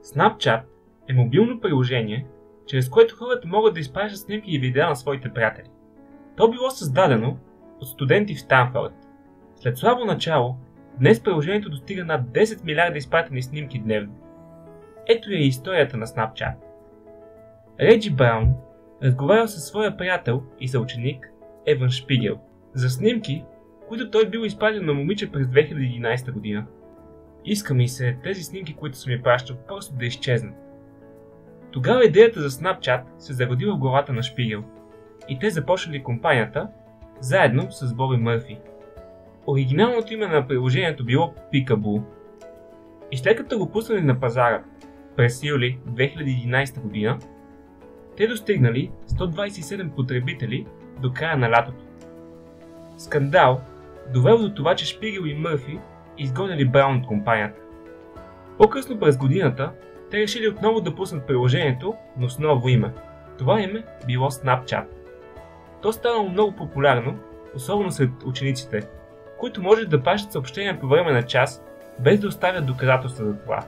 Snapchat е мобилно приложение, чрез което хората могат да изпращат снимки и видеа на своите приятели. То било създадено от студенти в Станфорд. След слабо начало, днес приложението достига над 10 милиарда изпратени снимки дневно. Ето е историята на Snapchat. Реджи Браун разговарял със своя приятел и съученик Еван Шпигел за снимки, които той бил изпратил на момиче през 2011 година. Иска ми се тези снимки, които съм ми пращал, просто да изчезнат. Тогава идеята за Snapchat се зародила в главата на Шпигел и те започнали компанията заедно с Боби Мърфи. Оригиналното име на приложението било Peekaboo. И след като го пуснали на пазара през юли 2011 година, те достигнали 127 потребители до края на лятото. Скандал довел до това, че Шпигел и Мърфи изгонили Браун от компанията. По-късно през годината те решили отново да пуснат приложението, но с ново име. Това име било Snapchat. То станало много популярно, особено сред учениците, които може да пращат съобщения по време на час, без да оставят доказателства за това.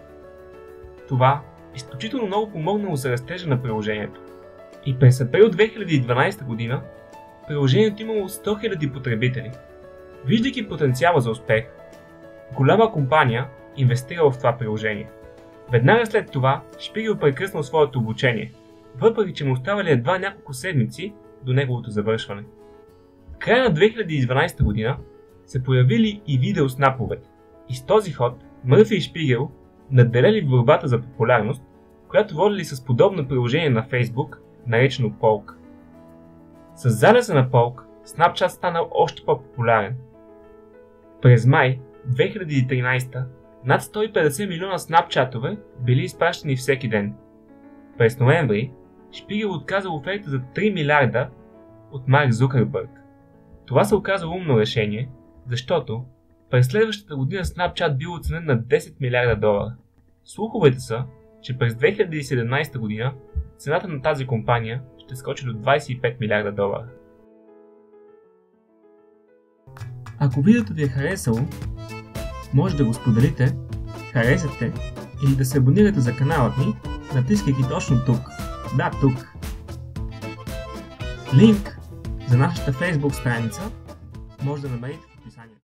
Това изключително много помогнало за растежа на приложението. И през април 2012 година приложението имало 100 000 потребители. Виждайки потенциала за успех, голяма компания инвестирала в това приложение. Веднага след това Шпигел прекъснал своето обучение, въпреки че му оставали едва няколко седмици до неговото завършване. В края на 2012 година се появили и видеоснаповете, и с този ход Мърфи и Шпигел надделели в борбата за популярност, която водили с подобно приложение на Facebook, наречено Polk. С залеза на Polk, Snapchat станал още по-популярен. През май 2013 над 150 милиона Snapchat-ове били изпращани всеки ден. През ноември Шпигел отказал оферта за 3 милиарда от Марк Зукърбърг. Това се оказало умно решение, защото през следващата година Snapchat бил оценен на 10 милиарда долара. Слуховете са, че през 2017 година цената на тази компания ще скочи до 25 милиарда долара. Ако видеото ви е харесало, може да го споделите, харесате или да се абонирате за каналът ни, натискайки точно тук. Да, тук. Линк за нашата Facebook страница може да намерите в описанието.